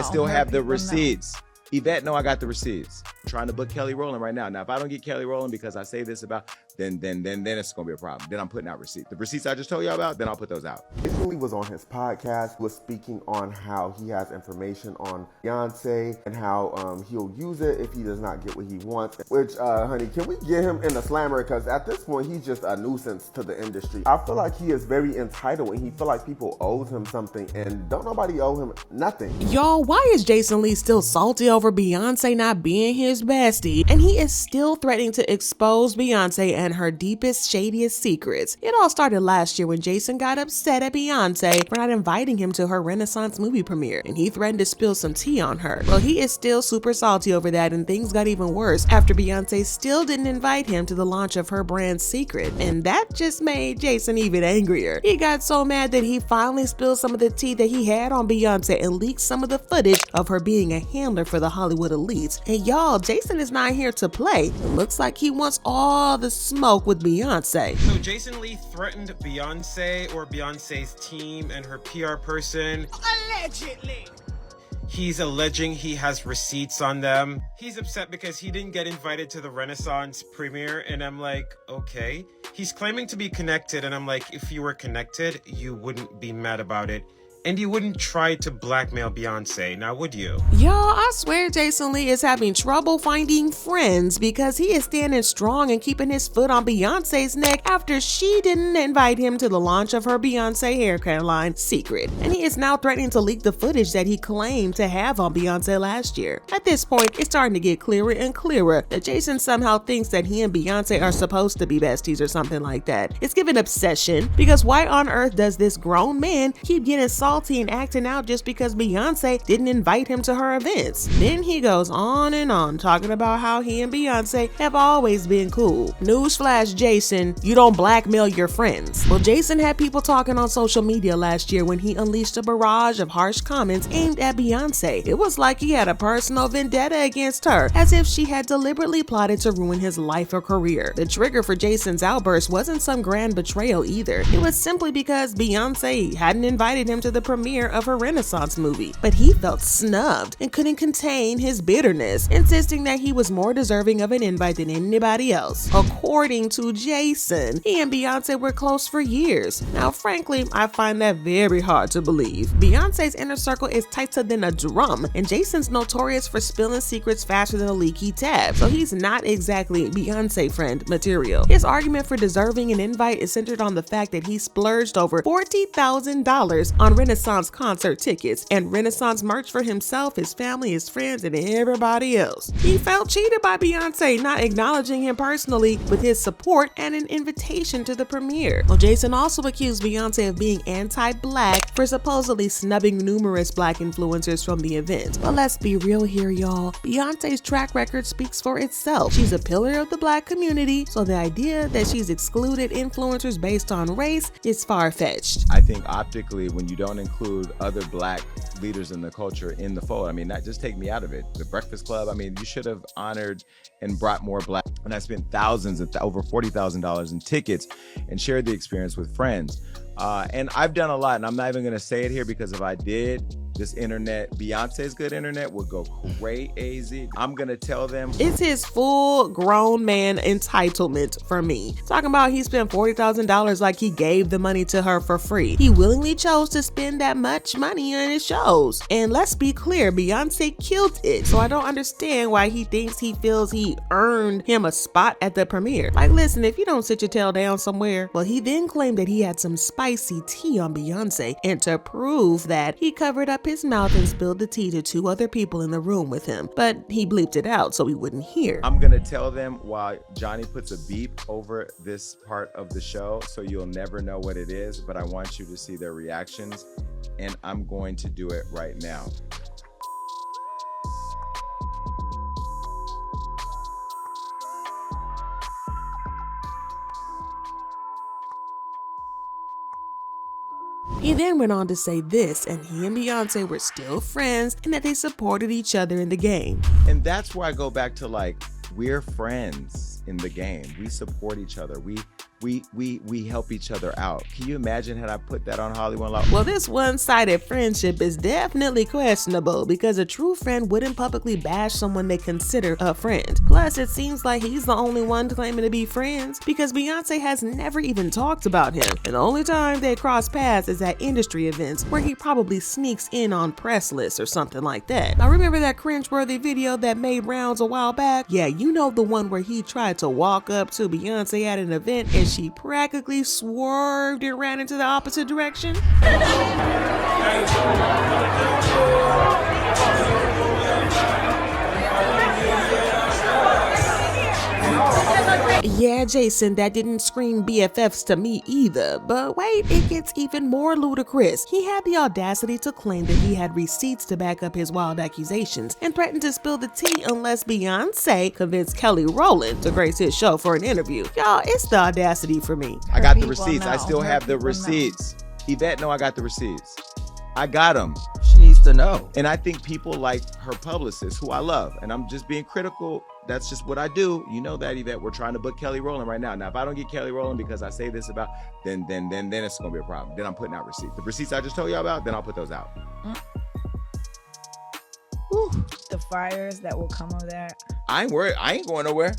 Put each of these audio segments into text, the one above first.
still have the receipts. Yvette, no, I got the receipts. I'm trying to book Kelly Rowland right now. Now, if I don't get Kelly Rowland because I say this about, then it's gonna be a problem. Then I'm putting out receipts. The receipts I just told you about, then I'll put those out. Recently was on his podcast, was speaking on how he has information on Beyonce and how he'll use it if he does not get what he wants. Which, honey, can we get him in the slammer? Because at this point, he's just a nuisance to the industry. I feel like he is very entitled and he feel like people owe him something and don't nobody owe him nothing. Y'all, why is Jason Lee still salty over Beyonce not being his bestie? And he is still threatening to expose Beyonce and her deepest, shadiest secrets. It all started last year when Jason got upset at Beyonce for not inviting him to her Renaissance movie premiere, and he threatened to spill some tea on her. Well, he is still super salty over that, and things got even worse after Beyonce still didn't invite him to the launch of her brand Cecred, and that just made Jason even angrier. He got so mad that he finally spilled some of the tea that he had on Beyonce and leaked some of the footage of her being a handler for the Hollywood elites. And y'all, Jason is not here to play. It looks like he wants all the smoke with Beyonce. So Jason Lee threatened Beyonce or Beyonce's team and her PR person. Allegedly. He's alleging he has receipts on them. He's upset because he didn't get invited to the Renaissance premiere, and I'm like, okay. He's claiming to be connected, and I'm like, if you were connected, you wouldn't be mad about it. And you wouldn't try to blackmail Beyonce, now would you? Y'all, I swear Jason Lee is having trouble finding friends because he is standing strong and keeping his foot on Beyonce's neck after she didn't invite him to the launch of her Beyonce hair care line, Cecred. And he is now threatening to leak the footage that he claimed to have on Beyonce last year. At this point, it's starting to get clearer and clearer that Jason somehow thinks that he and Beyonce are supposed to be besties or something like that. It's giving obsession, because why on earth does this grown man keep getting salty and acting out just because Beyonce didn't invite him to her events? Then he goes on and on talking about how he and Beyonce have always been cool. Newsflash, Jason, you don't blackmail your friends. Well, Jason had people talking on social media last year when he unleashed a barrage of harsh comments aimed at Beyonce. It was like he had a personal vendetta against her, as if she had deliberately plotted to ruin his life or career. The trigger for Jason's outburst wasn't some grand betrayal either. It was simply because Beyonce hadn't invited him to the premiere of her Renaissance movie, but he felt snubbed and couldn't contain his bitterness, insisting that he was more deserving of an invite than anybody else. According to Jason, he and Beyonce were close for years. Now, frankly, I find that very hard to believe. Beyonce's inner circle is tighter than a drum, and Jason's notorious for spilling secrets faster than a leaky tap, so he's not exactly Beyonce friend material. His argument for deserving an invite is centered on the fact that he splurged over $40,000 on Renaissance concert tickets and Renaissance merch for himself, his family, his friends, and everybody else. He felt cheated by Beyonce not acknowledging him personally with his support and an invitation to the premiere. Well, Jason also accused Beyonce of being anti-black for supposedly snubbing numerous black influencers from the event. But let's be real here, y'all. Beyonce's track record speaks for itself. She's a pillar of the black community, so the idea that she's excluded influencers based on race is far-fetched. I think optically, when you don't include other black leaders in the culture in the fold, I mean, not just take me out of it. The Breakfast Club, I mean, you should have honored and brought more black. And I spent thousands of over $40,000 in tickets and shared the experience with friends. And I've done a lot, and I'm not even gonna say it here because if I did, this internet, Beyonce's good internet, would go crazy. I'm gonna tell them. It's his full grown man entitlement for me. Talking about he spent $40,000 like he gave the money to her for free. He willingly chose to spend that much money on his shows. And let's be clear, Beyonce killed it. So I don't understand why he thinks he feels he earned him a spot at the premiere. Like, listen, if you don't sit your tail down somewhere. Well, he then claimed that he had some spicy tea on Beyonce, and to prove that, he covered up his mouth and spilled the tea to two other people in the room with him, but he bleeped it out so he wouldn't hear. I'm gonna tell them while Johnny puts a beep over this part of the show, so you'll never know what it is, but I want you to see their reactions, and I'm going to do it right now. He then went on to say this, and he and Beyonce were still friends and that they supported each other in the game. And that's where I go back to, like, we're friends in the game. We support each other. We we help each other out. Can you imagine had I put that on Hollywood Law? Well, this one-sided friendship is definitely questionable because a true friend wouldn't publicly bash someone they consider a friend. Plus, it seems like he's the only one claiming to be friends because Beyonce has never even talked about him. And the only time they cross paths is at industry events where he probably sneaks in on press lists or something like that. Now, remember that cringeworthy video that made rounds a while back? Yeah, you know, the one where he tried to walk up to Beyonce at an event and she practically swerved and ran into the opposite direction? Yeah, Jason, that didn't scream BFFs to me either. But wait, it gets even more ludicrous. He had the audacity to claim that he had receipts to back up his wild accusations and threatened to spill the tea unless Beyonce convinced Kelly Rowland to grace his show for an interview. Y'all, it's the audacity for me. I got the receipts. I still have the receipts. Yvette, no, I got the receipts. I got them. She needs to know. And I think people like her publicist, who I love, and I'm just being critical. That's just what I do. You know that, Yvette. We're trying to book Kelly Rowland right now. Now, if I don't get Kelly Rowland because I say this about, then it's gonna be a problem. Then I'm putting out receipts. The receipts I just told you about, then I'll put those out. The fires that will come of that. I ain't worried. I ain't going nowhere.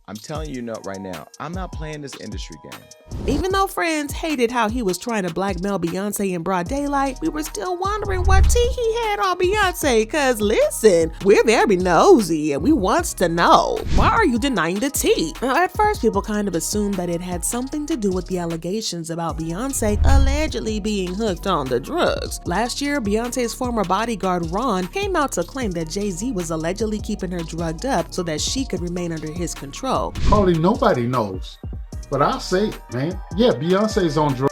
I'm telling you right now, I'm not playing this industry game. Even though friends hated how he was trying to blackmail Beyonce in broad daylight, we were still wondering what tea he had on Beyonce. Cause listen, we're very nosy and we wants to know, why are you denying the tea? Now, at first, people kind of assumed that it had something to do with the allegations about Beyonce allegedly being hooked on the drugs. Last year, Beyonce's former bodyguard Ron came out to claim that Jay-Z was allegedly keeping her drugged up so that she could remain under his control. Hardly nobody knows, but I'll say it, man. Yeah, Beyonce's on drugs.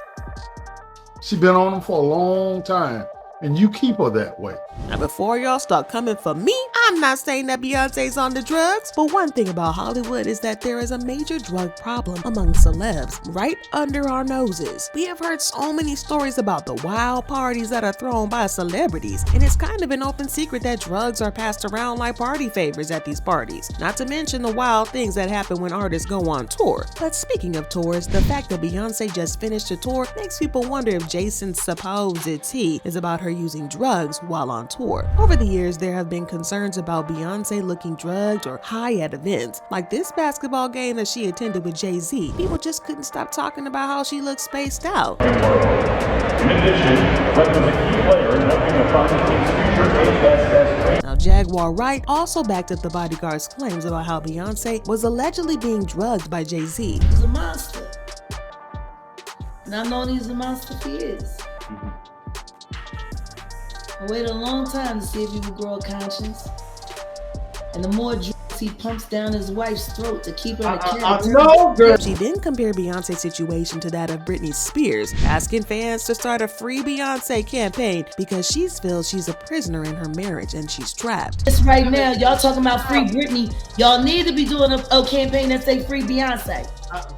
She been on them for a long time, and you keep her that way. Now, before y'all start coming for me, I'm not saying that Beyonce's on the drugs, but one thing about Hollywood is that there is a major drug problem among celebs right under our noses. We have heard so many stories about the wild parties that are thrown by celebrities, and it's kind of an open secret that drugs are passed around like party favors at these parties. Not to mention the wild things that happen when artists go on tour. But speaking of tours, the fact that Beyonce just finished a tour makes people wonder if Jason's supposed tea is about her using drugs while on tour. Over the years, there have been concerns about Beyonce looking drugged or high at events. Like this basketball game that she attended with Jay-Z. People just couldn't stop talking about how she looked spaced out. In addition, Webb was a key player in helping the project team's future HSS. Now, Jaguar Wright also backed up the bodyguard's claims about how Beyonce was allegedly being drugged by Jay-Z. He's a monster. And I've known he's a monster for years. I waited a long time to see if he would grow a conscience. And the more drugs he pumps down his wife's throat to keep her in a character. No, girl. She then compared Beyonce's situation to that of Britney Spears, asking fans to start a Free Beyonce campaign because she feels she's a prisoner in her marriage and she's trapped. Just right now, y'all talking about Free Britney. Y'all need to be doing a campaign that say Free Beyonce.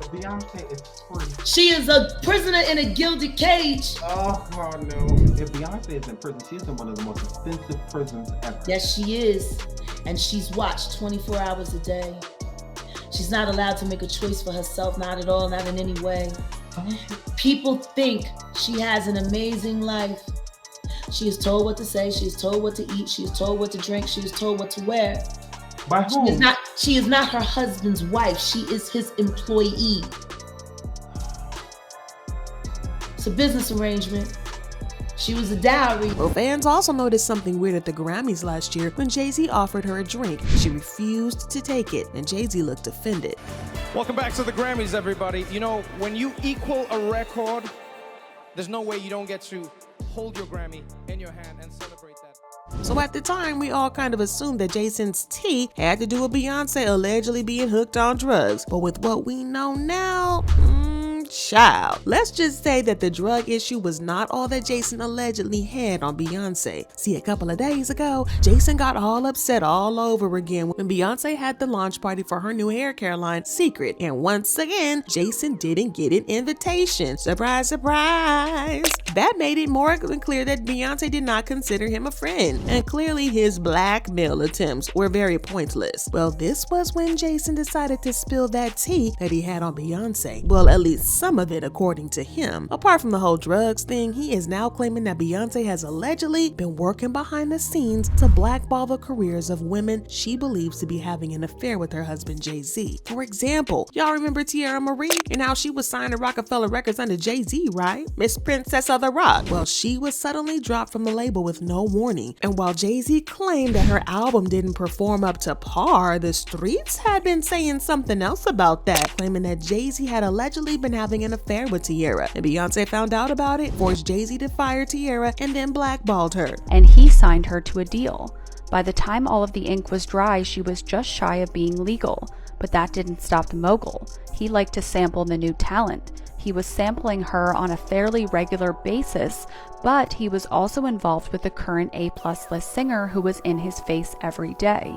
Beyonce is free. She is a prisoner in a gilded cage. Oh no. If Beyonce is in prison, she's in one of the most expensive prisons ever. Yes, she is. And she's watched 24 hours a day. She's not allowed to make a choice for herself, not at all, not in any way. People think she has an amazing life. She is told what to say, she is told what to eat, she is told what to drink, she is told what to wear. By whom? She is not her husband's wife, she is his employee. It's a business arrangement. She was a dowry. Well, fans also noticed something weird at the Grammys last year when Jay-Z offered her a drink. She refused to take it, and Jay-Z looked offended. Welcome back to the Grammys, everybody. You know, when you equal a record, there's no way you don't get to hold your Grammy in your hand and celebrate that. So at the time, we all kind of assumed that Jason's tea had to do with Beyonce allegedly being hooked on drugs. But with what we know now, Child. Let's just say that the drug issue was not all that Jason allegedly had on Beyonce. See, a couple of days ago, Jason got all upset all over again when Beyonce had the launch party for her new hair care line, Cecred. And once again, Jason didn't get an invitation. Surprise, surprise. That made it more than clear that Beyonce did not consider him a friend. And clearly his blackmail attempts were very pointless. Well, this was when Jason decided to spill that tea that he had on Beyonce. Well, at least some of it according to him. Apart from the whole drugs thing, he is now claiming that Beyonce has allegedly been working behind the scenes to blackball the careers of women she believes to be having an affair with her husband Jay-Z. For example, y'all remember Tierra Marie and how she was signed to Rockefeller Records under Jay-Z, right? Miss Princess of the Rock. Well, she was suddenly dropped from the label with no warning. And while Jay-Z claimed that her album didn't perform up to par, the streets had been saying something else about that, claiming that Jay-Z had allegedly been having an affair with Tierra. And Beyonce found out about it, forced Jay-Z to fire Tierra, and then blackballed her. And he signed her to a deal. By the time all of the ink was dry, she was just shy of being legal. But that didn't stop the mogul. He liked to sample the new talent. He was sampling her on a fairly regular basis, but he was also involved with the current A-plus list singer who was in his face every day.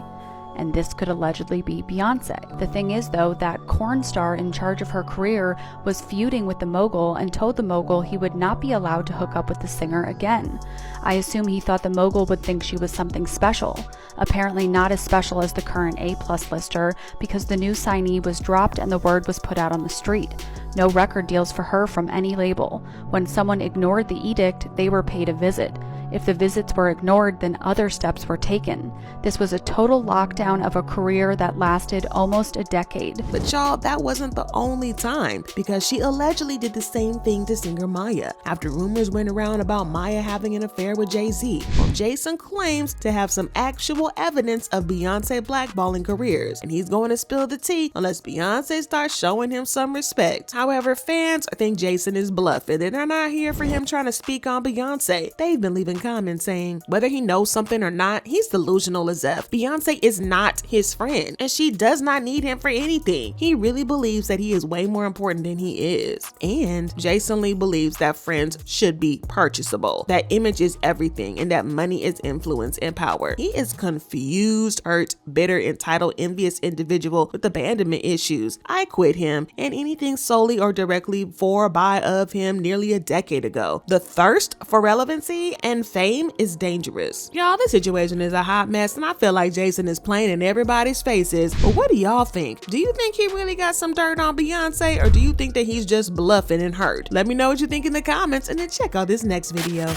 And this could allegedly be Beyonce. The thing is, though, that corn star in charge of her career was feuding with the mogul and told the mogul he would not be allowed to hook up with the singer again. I assume he thought the mogul would think she was something special. Apparently not as special as the current A-plus lister, because the new signee was dropped and the word was put out on the street. No record deals for her from any label. When someone ignored the edict, they were paid a visit. If the visits were ignored, then other steps were taken. This was a total lockdown of a career that lasted almost a decade. But y'all, that wasn't the only time, because she allegedly did the same thing to singer Maya. After rumors went around about Maya having an affair with Jay-Z, well, Jason claims to have some actual evidence of Beyonce blackballing careers, and he's going to spill the tea unless Beyonce starts showing him some respect. However, fans think Jason is bluffing, and they're not here for him trying to speak on Beyonce. They've been leaving comments saying whether he knows something or not, he's delusional as F. Beyonce is not his friend, and she does not need him for anything. He really believes that he is way more important than he is. And Jason Lee believes that friends should be purchasable, that image is everything, and that money is influence and power. He is confused, hurt, bitter, entitled, envious individual with abandonment issues. I quit him and anything solely or directly for or by of him nearly a decade ago. The thirst for relevancy and fame is dangerous. Y'all, this situation is a hot mess, and I feel like Jason is playing in everybody's faces. But what do y'all think? Do you think he really got some dirt on Beyonce, or do you think that he's just bluffing and hurt? Let me know what you think in the comments, and then check out this next video.